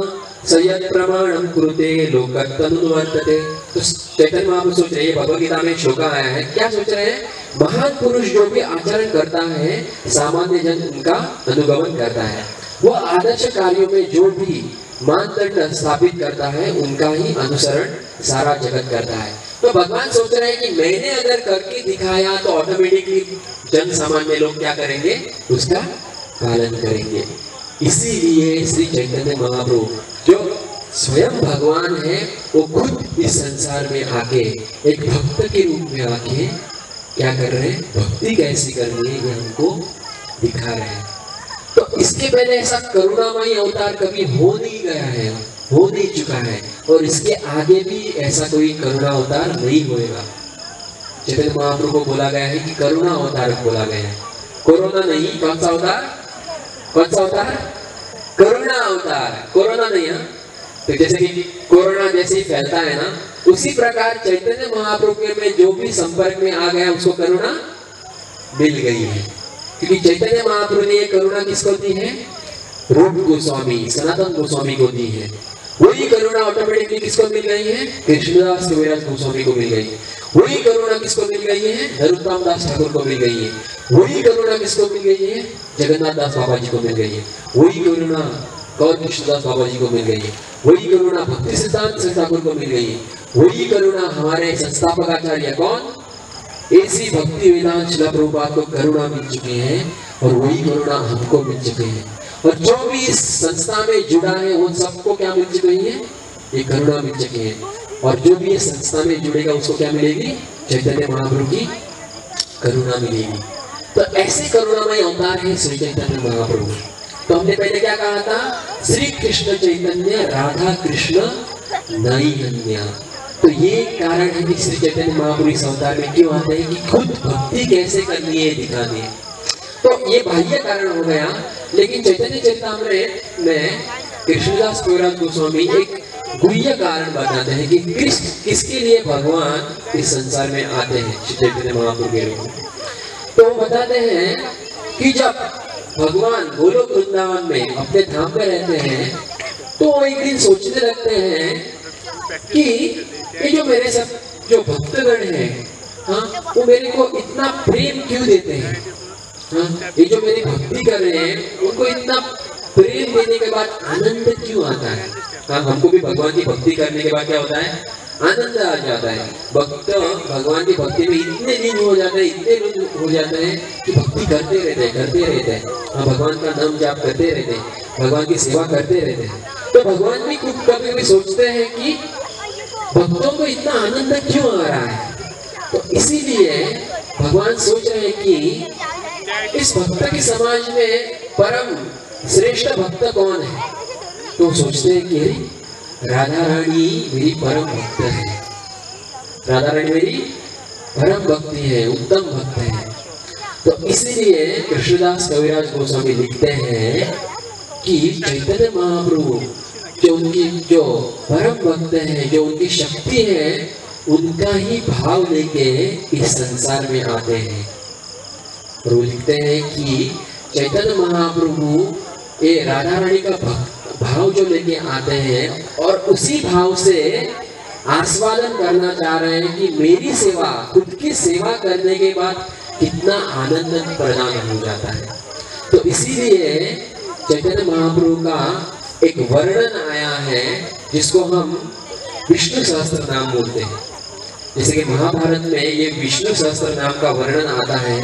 सयत् प्रमाणम कुरुते लोकतनुवर्तते। तो चैतन्य महाप्रभु सोच रहे हैं, भगवद गीता में श्लोक आया है, क्या सोच रहे हैं, महान पुरुष जो भी आचरण करता है सामान्य जन उनका अनुगमन करता है, वो आदर्श कार्यों में जो भी मानदंड स्थापित करता है उनका ही अनुसरण सारा जगत करता है। तो भगवान सोच रहे हैं कि मैंने अगर करके दिखाया तो ऑटोमेटिकली जन सामान्य लोग क्या करेंगे, उसका पालन करेंगे। इसीलिए श्री चैतन्य महाप्रभु जो स्वयं भगवान है वो खुद इस संसार में आके एक भक्त के रूप में आके क्या कर रहे हैं, भक्ति कैसी करनी है ये हमको दिखा रहे हैं। तो इसके पहले ऐसा करुणामयी अवतार कभी हो नहीं गया है, हो नहीं चुका है, और इसके आगे भी ऐसा कोई करुणा अवतार नहीं होएगा। चैतन्य महाप्रभु को बोला गया है कि करुणा अवतार बोला गया है, कोरोना नहीं। कौन सा अवतार, कौन सा अवतार, करुणा अवतार, कोरोना नहीं है। तो जैसे कि कोरोना जैसे ही फैलता है ना, उसी प्रकार चैतन्य महाप्रभु के में जो भी संपर्क में आ गया उसको करुणा मिल गई है। क्योंकि चैतन्य महाप्रभु ने ये करुणा किसको दी है, रूप गोस्वामी, सनातन गोस्वामी को दी है। वही करुणा ऑटोमेटिकली किसको मिल गई है, कृष्णदास कविराज गोस्वामी को मिल गई है। वही करुणा किसको मिल गई है, नरोत्तम दास ठाकुर को मिल गई है। वही करुणा किसको मिल गई है, जगन्नाथ दास बाबा जी को मिल गई है। वही करुणा गौर कृष्णदास बाबा जी को मिल गई है। वही करुणा भक्ति सिद्धांत ठाकुर को मिल गई है। वही करुणा हमारे संस्थापक आचार्य कौन, ऐसी भक्ति वेदांत शिला प्रभुपाद को करुणा मिल चुकी है, और वही करुणा हमको मिल चुकी है। और जो भी इस संस्था में जुड़ा है उन सबको क्या मिल चुकी है, ये करुणा मिल चुकी है। और जो भी इस संस्था में जुड़ेगा उसको क्या मिलेगी, चैतन्य महाप्रभु की करुणा मिलेगी। तो ऐसे करुणामय अवतार है श्री चैतन्य महाप्रभु। तो हमने पहले क्या कहा था, श्री कृष्ण चैतन्य राधा कृष्ण नहीं अन्य। तो ये कारण है कि श्री चैतन्य महाप्रभु इस अवतार में क्यों आते हैं कि खुद भक्ति कैसे करनी है दिखानी है। तो ये बाह्य कारण हो गया। लेकिन चैतन्य चरितामृत में कृष्णदास कविराज गोस्वामी एक गुह्य कारण बताते हैं कि किसके लिए भगवान इस संसार में आते हैं श्री चैतन्य महाप्रभु के रूप में। तो बताते हैं कि जब भगवान गोलोक वृंदावन में अपने धाम में रहते हैं तो वो एक दिन सोचने लगते हैं कि ये जो मेरे सब जो भक्तगण हैं, हाँ, वो मेरे को इतना प्रेम क्यों देते हैं। हाँ, ये जो मेरी भक्ति कर रहे हैं उनको इतना प्रेम देने के बाद आनंद क्यों आता है। हाँ, हमको भी भगवान की भक्ति करने के बाद क्या होता है, आनंद आ जाता है। भक्त भगवान की भक्ति में इतने लीन हो जाते हैं, इतने लीन हो जाते हैं कि भक्ति करते रहते हैं। हाँ, भगवान का नाम जाप करते रहते हैं, भगवान की सेवा करते रहते हैं। तो भगवान भी कभी भी सोचते हैं कि भक्तों को इतना आनंद क्यों आ रहा है। तो इसीलिए भगवान सोच रहे हैं कि इस भक्त के समाज में परम श्रेष्ठ भक्त कौन है। तो सोचते हैं कि राधा रानी मेरी परम भक्त है, राधा रानी मेरी परम भक्ति है, उत्तम भक्त है। तो इसीलिए कृष्णदास कविराज गोस्वामी लिखते हैं कि चैतन्य महाप्रभु जो परम भक्त हैं, जो उनकी शक्ति है, उनका ही भाव लेके इस संसार में आते हैं। और वो लिखते हैं कि चैतन्य महाप्रभु ये राधा रानी का भाव जो लेके आते हैं और उसी भाव से आस्वादन करना चाह रहे हैं कि मेरी सेवा, खुद की सेवा करने के बाद कितना आनंद प्रदान हो जाता है। तो इसीलिए चैतन्य महाप्रभु का एक वर्णन आया है जिसको हम विष्णु सहस्त्र नाम बोलते हैं। जैसे कि महाभारत में ये विष्णु सहस्त्र नाम का वर्णन आता है,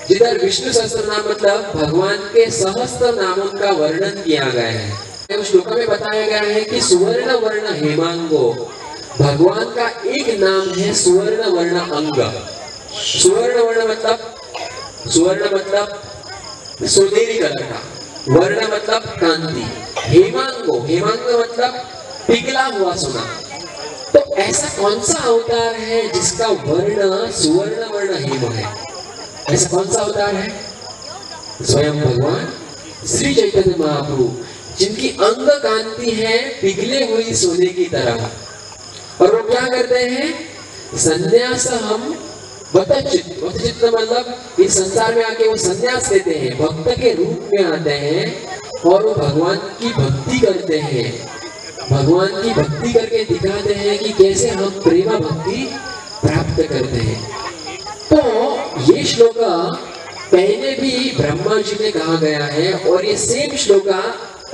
जिधर विष्णु सहस्त्र नाम मतलब भगवान के सहस्त्र नामों का वर्णन किया गया है। उस श्लोक में बताया गया है कि सुवर्ण वर्ण हेमांगो, भगवान का एक नाम है सुवर्ण वर्ण अंग। सुवर्ण वर्ण मतलब, सुवर्ण मतलब सोनेरी कलर का, वर्ण मतलब कांति, हेमांगो, हेमांग मतलब पिघला हुआ सोना। तो ऐसा कौन सा अवतार है जिसका वर्ण सुवर्ण वर्ण हेम है? ऐसा कौन सा अवतार है? स्वयं भगवान श्री चैतन्य महाप्रभु, जिनकी अंग कांति है पिघले हुई सोने की तरह। और वो क्या करते हैं? संन्यास हम वतचित, वतचित मतलब इस संसार में आके वो संन्यास लेते हैं, भक्त के रूप में आते हैं और वो भगवान की भक्ति करते हैं। भगवान की भक्ति करके दिखाते हैं कि कैसे हम प्रेमा भक्ति प्राप्त करते हैं। तो ये श्लोक पहले भी ब्रह्मा जी ने कहा गया है और ये सेम श्लोक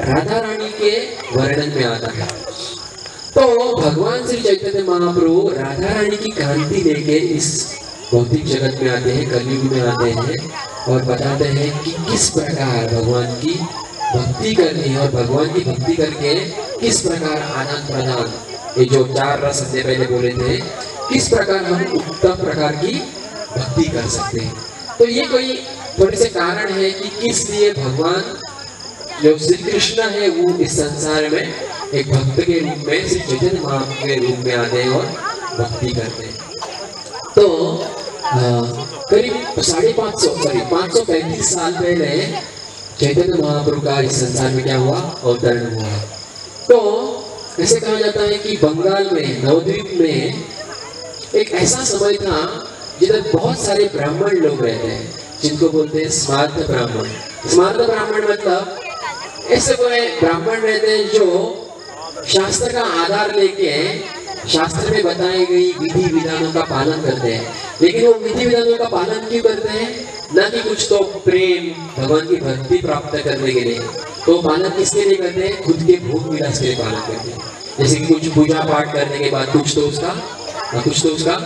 राधा रानी के वर्णन में आता है। तो भगवान श्री चैतन्य महाप्रभु राधा रानी की कांति लेके इस भौतिक जगत में आते हैं, कलयुग में आते हैं और बताते हैं कि किस प्रकार भगवान की भक्ति करनी है और भगवान की भक्ति करके किस प्रकार आनंद प्रदान, ये जो 4 रस हमने पहले बोले थे, किस प्रकार हम उत्तम प्रकार की भक्ति कर सकते हैं। तो ये कोई थोड़े से कारण है कि किस लिए भगवान जो श्री कृष्ण है वो इस संसार में एक भक्त के रूप में, श्री चैतन्य महाप्रभु के रूप में आते हैं और भक्ति करते हैं। तो करीब 535 साल पहले चैतन्य महाप्रभु का इस संसार में क्या हुआ? अवतरण हुआ। तो ऐसे कहा जाता है कि बंगाल में, नवद्वीप में एक ऐसा समय था जिधर बहुत सारे ब्राह्मण लोग रहते हैं, जिनको बोलते हैं स्मार्त ब्राह्मण। स्मार्त ब्राह्मण मतलब ऐसे कोई ब्राह्मण रहते हैं जो शास्त्र का आधार लेके शास्त्र में बताई गई विधि विधानों का पालन करते हैं। लेकिन वो विधि विधानों का पालन क्यों करते हैं? ना कि कुछ तो प्रेम, भगवान की भक्ति प्राप्त करने के लिए। तो पालन किसके लिए करते हैं? खुद के भोग विलास के लिए पालन करते हैं। जैसे कि कुछ पूजा पाठ करने के बाद कुछ तो उसका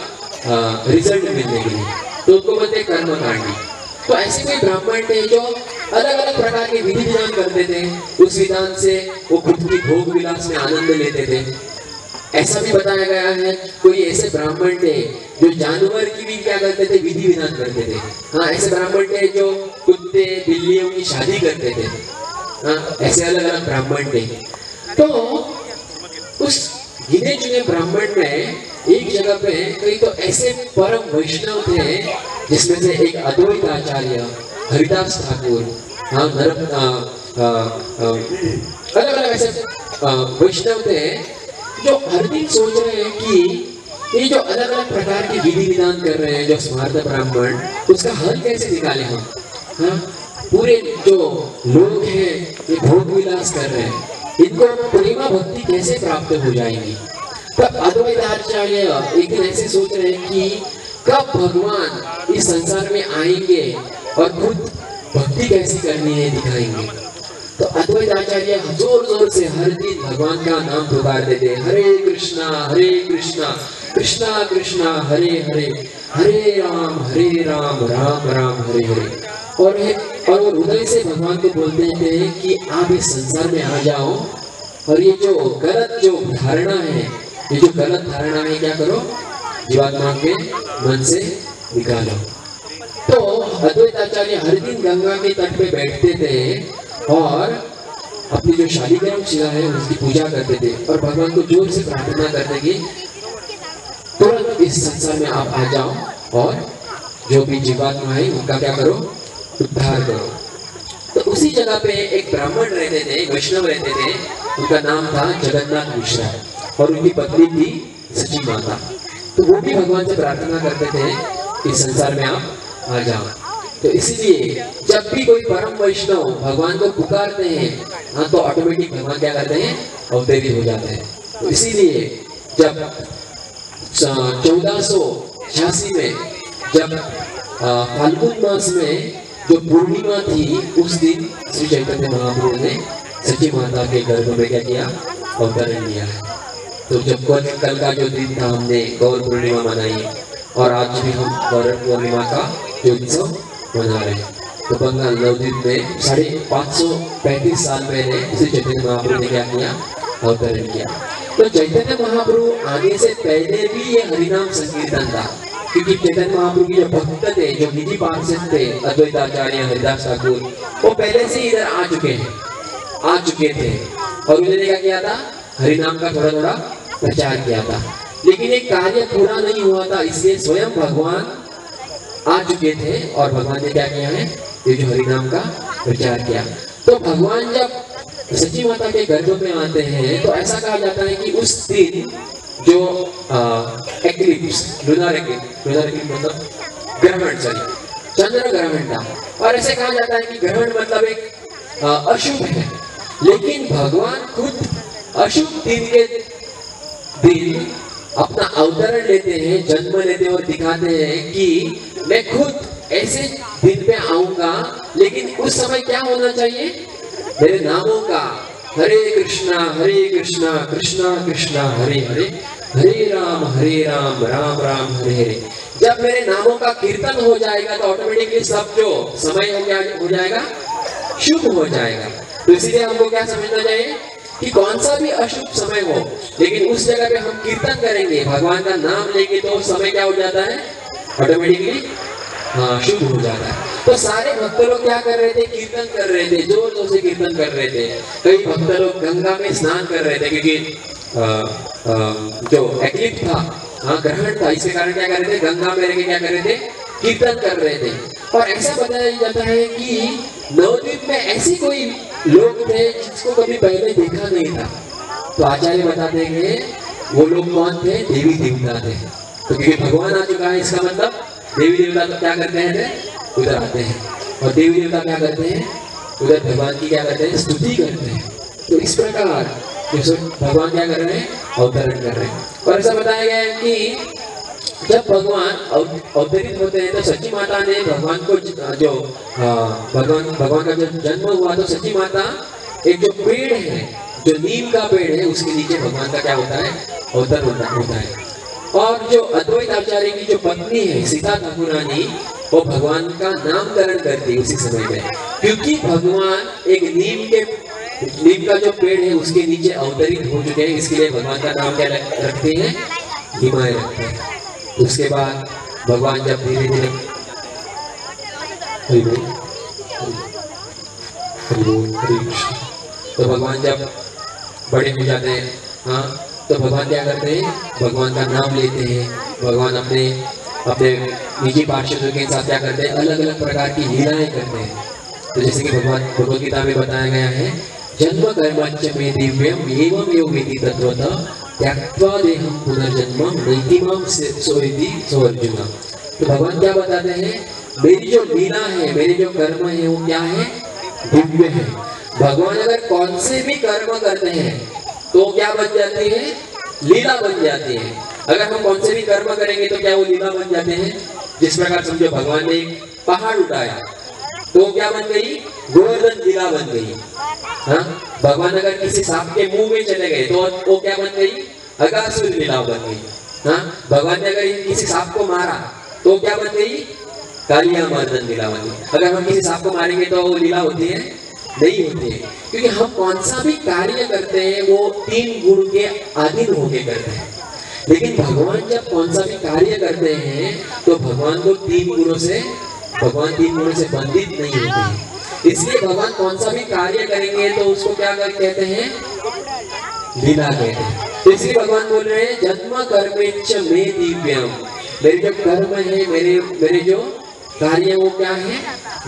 रिजल्ट मिलने के लिए, तो उसको बोलते हैं कर्मकांडी। तो ऐसे कोई ब्राह्मण थे जो अलग अलग प्रकार के विधि विधान करते थे, उस विधान से वो खुद की भोग विलास में आनंद लेते थे। ऐसा भी बताया गया है कोई ऐसे ब्राह्मण थे जो जानवर की भी क्या करते थे? विधि विधान करते थे। हाँ, ऐसे ब्राह्मण थे जो कुत्ते बिल्लियों की शादी करते थे। हाँ, ऐसे अलग अलग ब्राह्मण थे। तो उस गिने चुने ब्राह्मण में एक जगह पे कई तो ऐसे परम वैष्णव थे, जिसमें से एक अद्वैत आचार्य, हरिदास ठाकुर, हाँ, अलग अलग ऐसे वैष्णव थे जो हर दिन सोच रहे हैं कि ये जो अलग अलग प्रकार के विधि विधान कर रहे हैं जो स्मार्त ब्राह्मण, उसका हल कैसे निकाले हम। हाँ, पूरे जो लोग हैं ये भोग विलास कर रहे हैं, इनको प्रेमा भक्ति कैसे प्राप्त हो जाएगी। तब अद्वैत आचार्य एक दिन ऐसे सोच रहे हैं कि कब भगवान इस संसार में आएंगे और खुद भक्ति कैसी करनी है दिखाएंगे। तो अद्वैत आचार्य जोर जोर से हर दिन भगवान का नाम पुकारते थे, हरे कृष्णा कृष्णा कृष्णा हरे हरे, हरे राम राम राम हरे हरे। और वो हृदय से भगवान को बोलते थे कि आप इस संसार में आ जाओ और ये जो गलत जो धारणा है, ये जो गलत धारणा है क्या करो? जीवात्मा के मन से निकालो। तो अद्वैत आचार्य हर दिन गंगा के तट पे बैठते थे और अपनी जो शालिग्राम शिला है उसकी पूजा करते थे और भगवान को जोर से प्रार्थना करते कि तुरंत इस संसार में आप आ जाओ और जो भी जीवात्मा है उनका क्या करो? उद्धार करो। तो उसी जगह पे एक ब्राह्मण रहते थे, वैष्णव रहते थे, उनका नाम था जगन्नाथ मिश्रा और उनकी पत्नी थी सची माता। तो वो भी भगवान से प्रार्थना करते थे कि संसार में आप आ जाओ। तो इसीलिए जब भी कोई परम वैष्णव भगवान को पुकारते हैं, हाँ, तो ऑटोमेटिक भगवान क्या करते हैं? अवतरित हो जाते हैं। तो इसीलिए जब 1486 में जब फाल्गुन मास में जो पूर्णिमा थी उस दिन श्री चैतन्य महाप्रभु ने सची माता के गर्भ में क्या किया, अवतरण लिया है। तो जब कल का जो दिन था हमने गौर पूर्णिमा मनाई और आज भी हम गौर पूर्णिमा का जो उत्सव मना रहे हैं। तो बंगाल नवद्वीप में 535 साल पहले श्री चैतन्य महाप्रभु ने क्या किया, अवतरण किया। तो चैतन्य महाप्रभु आने से पहले भी ये हरिनाम संकीर्तन था, क्योंकि चैतन्य महाप्रभु के जो भक्त थे, जो निजी पार्षद थे, अद्वैताचार्य हरिदास ठाकुर, वो पहले से इधर आ चुके थे और उन्होंने क्या किया था, हरिनाम का थोड़ा थोड़ा प्रचार किया था। लेकिन एक कार्य पूरा नहीं हुआ था, इसलिए स्वयं भगवान आ चुके थे और भगवान ने क्या किया है, ये जो हरिनाम का प्रचार किया। तो भगवान जब सची माता के गर्भ में आते हैं तो ऐसा कहा जाता है कि उस दिन जो एक्लिप्स, लूनर एक्लिप्स मतलब ग्रहण, चंद्र ग्रहण था। और ऐसे कहा जाता है कि ग्रहण मतलब एक अशुभ है, लेकिन भगवान खुद अशुभ दिन के दिन अपना अवतरण लेते हैं, जन्म लेते हैं और दिखाते हैं कि मैं खुद ऐसे दिन पे आऊंगा। लेकिन उस समय क्या होना चाहिए, मेरे नामों का हरे कृष्णा कृष्णा कृष्णा हरे हरे, हरे राम राम राम हरे हरे। जब मेरे नामों का कीर्तन हो जाएगा तो ऑटोमेटिकली सब जो समय हो जाएगा, शुभ हो जाएगा। तो इसीलिए हमको क्या समझना चाहिए कि कौन सा भी अशुभ समय हो, लेकिन उस जगह पे हम कीर्तन करेंगे, भगवान का नाम लेंगे, तो समय क्या हो जाता है, ऑटोमेटिकली शुभ हो जाता है। तो सारे भक्त लोग क्या कर रहे थे, कीर्तन कर रहे थे, जोर जोर से कीर्तन कर रहे थे। कई भक्त लोग गंगा में स्नान कर रहे थे, क्योंकि जो एक्लिप्स था, ग्रहण था, इसके कारण क्या कर रहे थे, गंगा में रहकर क्या कर रहे थे, कीर्तन कर रहे थे। और ऐसा बताया जाता है कि नवद्वीप में ऐसे कोई लोग थे जिसको कभी पहले देखा नहीं था। तो आचार्य बताते हैं वो लोग कौन थे, देवी देवता थे। तो क्योंकि भगवान आ चुका है, इसका मतलब देवी देवता तो क्या करते हैं, उधर आते हैं। और देवी देवता क्या करते हैं, उधर भगवान की क्या करते हैं, स्तुति करते हैं। तो इस प्रकार भगवान क्या कर रहे हैं, अवतरण कर रहे हैं। और ऐसा बताया गया है कि जब भगवान अवतरित होते हैं तो सची माता ने भगवान को जो भगवान का जब जन्म हुआ तो सची माता एक जो पेड़ है, जो नीम का पेड़ है, उसके नीचे भगवान का क्या होता है, अवतरण होता है। और जो अद्वैत आचार्य की जो पत्नी है सीता ठाकुरानी, वो भगवान का नामकरण करती है उसी समय में, क्योंकि भगवान एक नीम का जो पेड़ है उसके नीचे अवतरित हो चुके हैं। इसके लिए भगवान का नाम क्या रखते हैं, हिमाय रखते हैं। उसके बाद भगवान जब धीरे धीरे तो भगवान जब बड़े हो जाते हैं, तो भगवान क्या करते हैं, भगवान का नाम लेते हैं। भगवान अपने निजी पार्षदों के साथ क्या करते हैं, अलग अलग प्रकार की लीलाएं करते हैं। तो जैसे कि भगवद गीता में बताया गया है, जन्म कर्मच में दिव्यम एवं योगिति तत्वतः त्यक्त्वा देहम पुनर्जन्म नैतिमाम सोइति सोअर्जुन। तो भगवान क्या बताते हैं, मेरी जो लीला है, मेरे जो कर्म है, वो क्या है, दिव्य है। भगवान अगर कौन से भी कर्म करते हैं तो क्या बन जाती है, लीला बन जाती है। अगर हम कौन से भी कर्म करेंगे तो क्या वो लीला बन जाते हैं। जिस प्रकार समझो भगवान ने एक पहाड़ उठाया तो क्या बन गई, गोवर्धन लीला बन गई। भगवान अगर किसी सांप के मुंह में चले गए तो वो क्या बन गई, अगासुर लीला बन गई। भगवान ने अगर किसी सांप को मारा तो क्या बन गई, कालिया मर्दन लीला बन गई। अगर हम किसी सांप को मारेंगे तो वो लीला होती है, नहीं होती है। क्योंकि हम कौन सा भी कार्य करते हैं वो 3 गुण के अधीन होके करते हैं। लेकिन भगवान जब कौन सा भी कार्य करते हैं तो भगवान 3 गुणों से बंधित नहीं होते हैं। इसलिए भगवान कौन सा भी कार्य करेंगे तो उसको क्या कहते हैं, लीला कहते हैं। तो इसलिए भगवान बोल रहे हैं, जन्म कर्मेच्च मे दिव्यम, मेरे जो कर्म है, मेरे जो कार्य वो क्या है,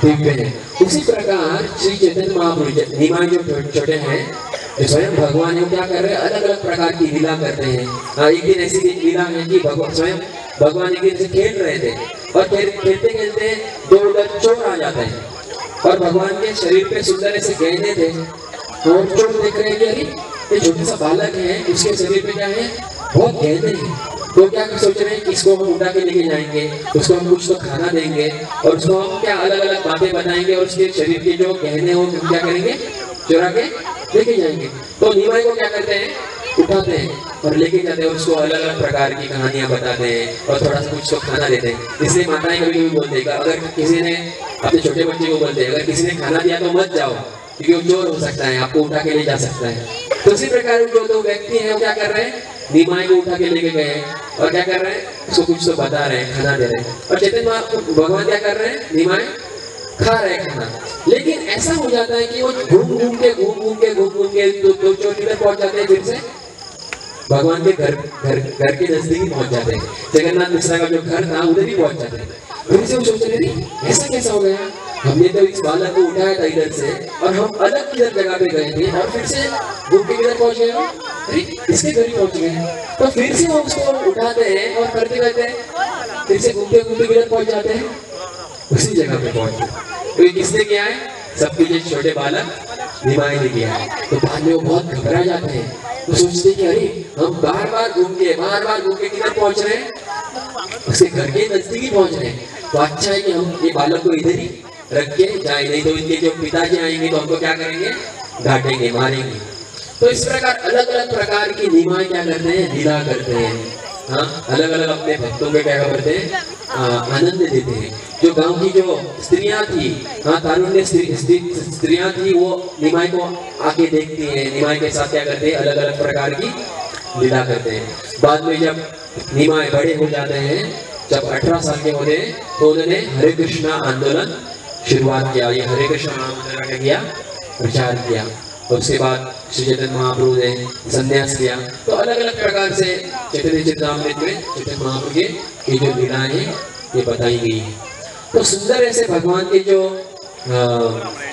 दिव्य है। उसी प्रकार श्री चैतन्य महाप्रभु निमाय जो छोटे हैं, जो स्वयं भगवान है, क्या कर रहे हैं, अलग अलग प्रकार की लीला करते हैं। एक दिन ऐसी लीला है कि स्वयं भगवान एक दिन से खेल रहे थे और खेलते खेलते 2 उधर चोर आ जाते हैं और भगवान के शरीर पे सुंदर ऐसे गहने थे। और चोर देख रहे हैं कि अरे ये छोटा सा बालक है, उसके शरीर पे क्या है, बहुत गहने हैं। तो क्या सोच रहे हैं कि इसको हम उठा के लेके जाएंगे, उसको हम कुछ तो खाना देंगे और उसको हम क्या अलग अलग बातें बताएंगे और उसके शरीर के जो गहने हो क्या करेंगे, चुरा के लेके जाएंगे। तो निमाई को क्या करते हैं, उठाते हैं और लेके जाते हैं, उसको अलग अलग प्रकार की कहानियां बताते हैं और थोड़ा सा कुछ तो खाना देते हैं। इसलिए माताएं कभी कभी बोलते हैं अगर किसी ने अपने छोटे बच्चे को बोलते हैं अगर किसी ने खाना दिया तो मत जाओ क्योंकि वो चोर हो सकता है, आपको उठा के ले जा सकता है। तो इसी प्रकार जो दो व्यक्ति हैं वो क्या कर रहे हैं, निमाई को उठा के लेके गए और क्या कर रहे हैं, उसको कुछ तो बता रहे हैं, खाना दे रहे हैं। और चैतन्य भगवान क्या कर रहे हैं, निमाई खा रहे खाना। लेकिन ऐसा हो जाता है कि वो घूम घूम के दो चोर किधर पहुंच जाते हैं, फिर से भगवान के घर के नजदीक पहुंच जाते हैं। जगन्नाथ मिश्रा का जो घर था उधर ही पहुंच जाते हैं। फिर से वो सोचते हैं ऐसा कैसा हो गया, हमने तो इस बालक को उठाया था इधर से और हम अलग किधर जगह पे गए थे और फिर से घूम के किधर पहुंच गए, अरे इसके घर ही पहुंच गए। तो फिर से वो उसको उठाते हैं और करते करते फिर से घूमते घूमते किधर पहुंच जाते हैं, उसी जगह पे पहुंचते। तो ये किसने किया है, सबके जो छोटे बालक निमाई ने किया है। तो बाद में वो बहुत घबरा जाते हैं, तो सोचते हैं कि अरे हम बार बार घूम के किधर पहुंच रहे हैं, उसके घर के नजदीक ही पहुंच रहे हैं। तो अच्छा है कि हम ये बालक को इधर ही रख के जाए, नहीं तो इनके जो पिताजी आएंगे तो हमको क्या करेंगे, डांटेंगे, मारेंगे। तो इस प्रकार अलग अलग प्रकार की निमाई क्या करते हैं, लीला करते हैं। हाँ, अलग अलग अपने भक्तों को क्या करते हैं, आनंद देते हैं। जो गांव की जो स्त्रियां थी, हाँ तारुण्य स्त्रियां थी, वो निमाई को आके देखती हैं, निमाई के साथ क्या करते हैं, अलग अलग प्रकार की लीला करते हैं। बाद में जब निमाई बड़े हो जाते हैं, जब 18 साल के होते हैं, तो उन्होंने हरे कृष्णा आंदोलन शुरुआत किया। ये हरे कृष्ण आंदोलन का किया, प्रचार किया। और उसके बाद श्री चैतन्य महाप्रभु ने संन्यास लिया। तो अलग अलग प्रकार से चैतन्य चरितामृत में चैतन्य महाप्रभु के ये जो लीलाएं हैं ये बताई गई है। तो सुंदर ऐसे भगवान के जो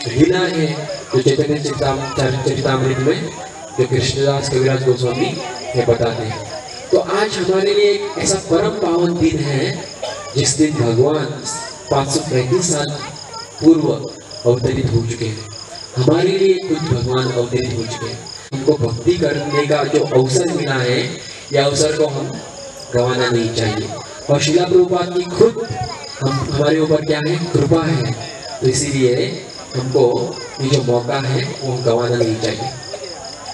लीला है जो चैतन्य चरितामृत में जो कृष्णदास कविराज गोस्वामी ये बताते हैं। तो आज हमारे लिए एक ऐसा परम पावन दिन है जिस दिन भगवान 535 साल पूर्व अवतरित हो चुके हैं। हमारे लिए खुद भगवान अवतरित हो चुके हैं। हमको भक्ति करने का जो अवसर मिला है, यह अवसर को हम गंवाना नहीं चाहिए। और श्रीला प्रभुपाद की खुद हमारे ऊपर क्या है, कृपा है। तो इसीलिए हमको ये जो मौका है वो गंवाना नहीं चाहिए।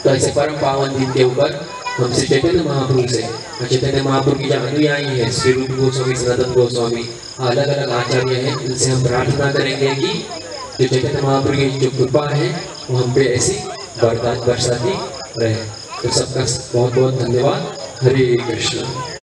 तो ऐसे परम पावन दिन के ऊपर हम श्री चैतन्य महाप्रभु से, चैतन्य महाप्रभु की जो अनुयायी है, श्री रूप गोस्वामी, सनातन गोस्वामी, अलग अलग आचार्य हैं, इनसे हम प्रार्थना करेंगे कि जो चैतन्य महाप्रभु की जो कृपा है वो हम पे ऐसी बरसाती रहे। तो सबका बहुत बहुत धन्यवाद। हरे कृष्ण।